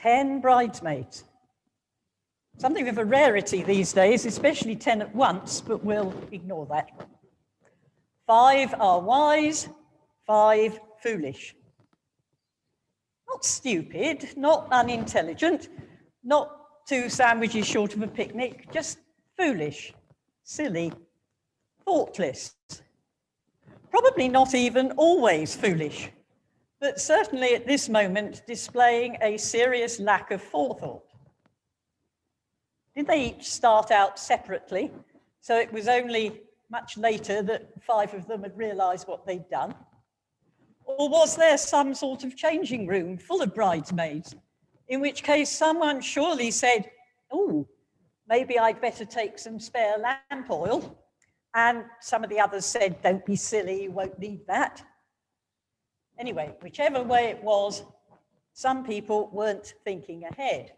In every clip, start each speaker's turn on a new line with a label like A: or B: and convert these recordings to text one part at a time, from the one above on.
A: 10 bridesmaids. Something of a rarity these days, especially 10 at once, but we'll ignore that. 5 are wise, 5 foolish. Not stupid, not unintelligent, not 2 sandwiches short of a picnic, just foolish, silly, thoughtless. Probably not even always foolish, but certainly at this moment displaying a serious lack of forethought. Did they each start out separately, so it was only much later that 5 of them had realised what they'd done? Or was there some sort of changing room full of bridesmaids, in which case someone surely said, oh, maybe I'd better take some spare lamp oil, and some of the others said, don't be silly, you won't need that. Anyway, whichever way it was, some people weren't thinking ahead.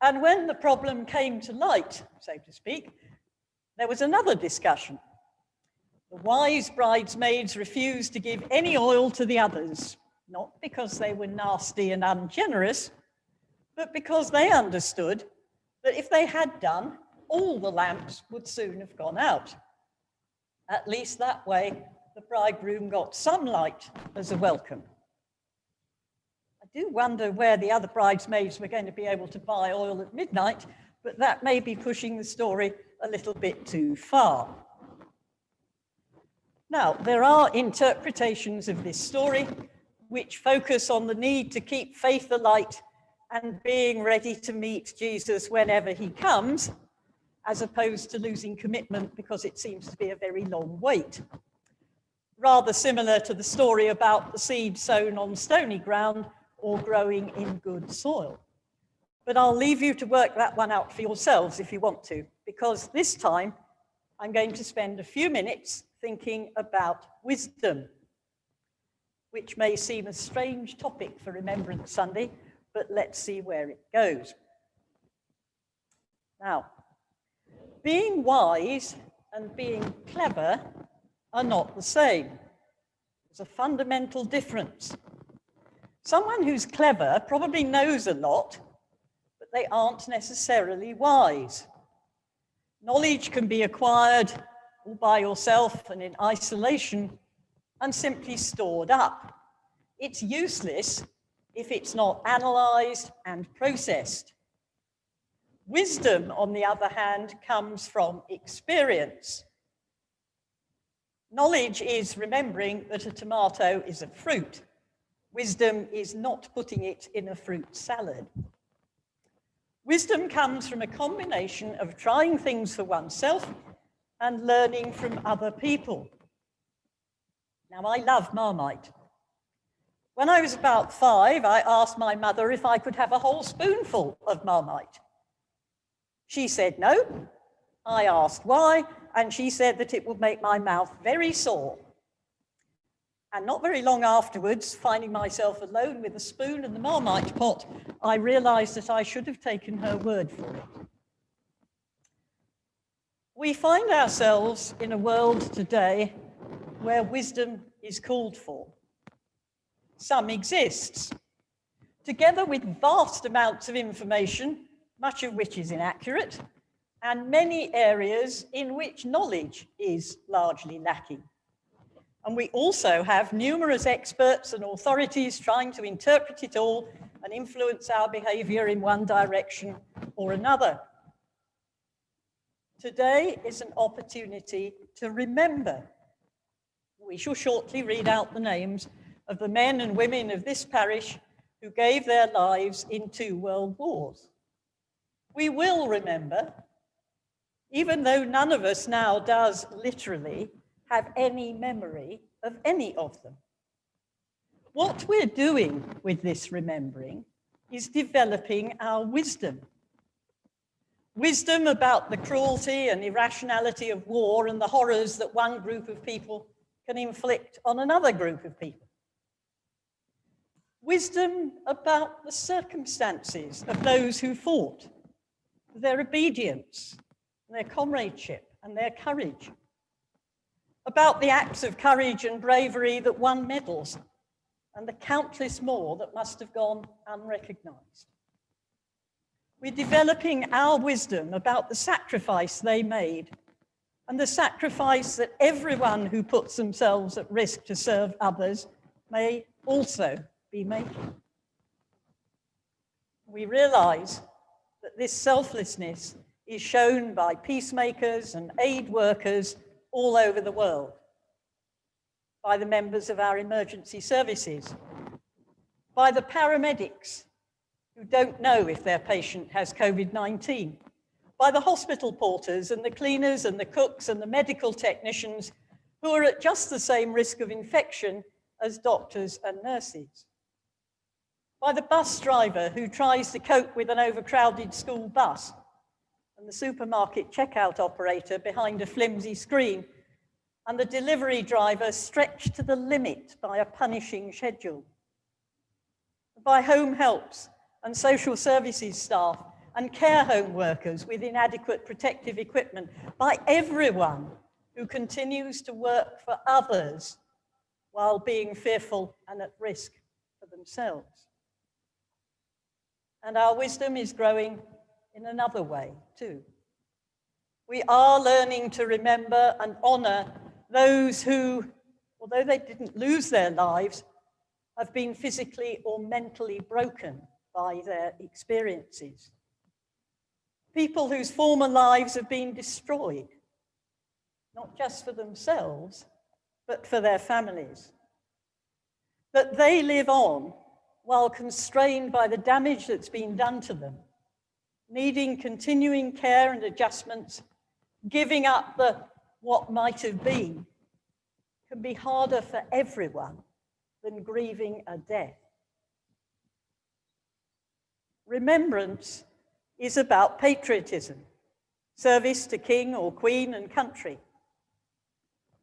A: And when the problem came to light, so to speak, there was another discussion. The wise bridesmaids refused to give any oil to the others, not because they were nasty and ungenerous, but because they understood that if they had done, all the lamps would soon have gone out. At least that way, the bridegroom got some light as a welcome. I do wonder where the other bridesmaids were going to be able to buy oil at midnight, but that may be pushing the story a little bit too far. Now, there are interpretations of this story which focus on the need to keep faith alight and being ready to meet Jesus whenever he comes, as opposed to losing commitment because it seems to be a very long wait. Rather similar to the story about the seed sown on stony ground or growing in good soil. But I'll leave you to work that one out for yourselves if you want to, because this time I'm going to spend a few minutes thinking about wisdom, which may seem a strange topic for Remembrance Sunday, but let's see where it goes. Now, being wise and being clever are not the same. There's a fundamental difference. Someone who's clever probably knows a lot, but they aren't necessarily wise. Knowledge can be acquired all by yourself and in isolation and simply stored up. It's useless if it's not analysed and processed. Wisdom, on the other hand, comes from experience. Knowledge is remembering that a tomato is a fruit. Wisdom is not putting it in a fruit salad. Wisdom comes from a combination of trying things for oneself and learning from other people. Now, I love Marmite. When I was about 5, I asked my mother if I could have a whole spoonful of Marmite. She said no. I asked why, and she said that it would make my mouth very sore. And not very long afterwards, finding myself alone with a spoon and the Marmite pot, I realised that I should have taken her word for it. We find ourselves in a world today where wisdom is called for. Some exists, together with vast amounts of information, much of which is inaccurate, and many areas in which knowledge is largely lacking. And we also have numerous experts and authorities trying to interpret it all and influence our behaviour in one direction or another. Today is an opportunity to remember. We shall shortly read out the names of the men and women of this parish who gave their lives in 2 world wars. We will remember, even though none of us now does literally have any memory of any of them. What we're doing with this remembering is developing our wisdom. Wisdom about the cruelty and irrationality of war and the horrors that one group of people can inflict on another group of people. Wisdom about the circumstances of those who fought, their obedience, their comradeship and their courage. About the acts of courage and bravery that won medals, and the countless more that must have gone unrecognized. We're developing our wisdom about the sacrifice they made and the sacrifice that everyone who puts themselves at risk to serve others may also be making. We realize that this selflessness is shown by peacemakers and aid workers all over the world, by the members of our emergency services, by the paramedics who don't know if their patient has COVID-19, by the hospital porters and the cleaners and the cooks and the medical technicians who are at just the same risk of infection as doctors and nurses, by the bus driver who tries to cope with an overcrowded school bus, and the supermarket checkout operator behind a flimsy screen, and the delivery driver stretched to the limit by a punishing schedule, by home helps and social services staff and care home workers with inadequate protective equipment, by everyone who continues to work for others while being fearful and at risk for themselves. And our wisdom is growing in another way too. We are learning to remember and honor those who, although they didn't lose their lives, have been physically or mentally broken by their experiences. People whose former lives have been destroyed, not just for themselves, but for their families. That they live on while constrained by the damage that's been done to them, needing continuing care and adjustments, giving up the what might have been, can be harder for everyone than grieving a death. Remembrance is about patriotism, service to king or queen and country.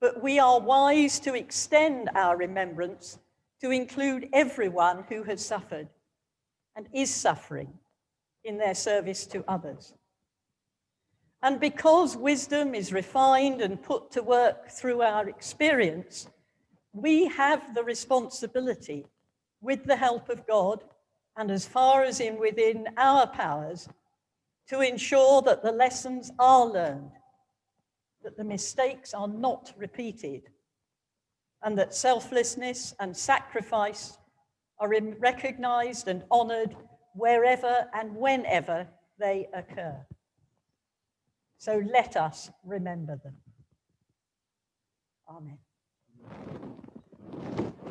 A: But we are wise to extend our remembrance to include everyone who has suffered and is suffering in their service to others. And because wisdom is refined and put to work through our experience, we have the responsibility, with the help of God, and as far as within our powers, to ensure that the lessons are learned, that the mistakes are not repeated, and that selflessness and sacrifice are recognized and honored wherever and whenever they occur. So let us remember them. Amen.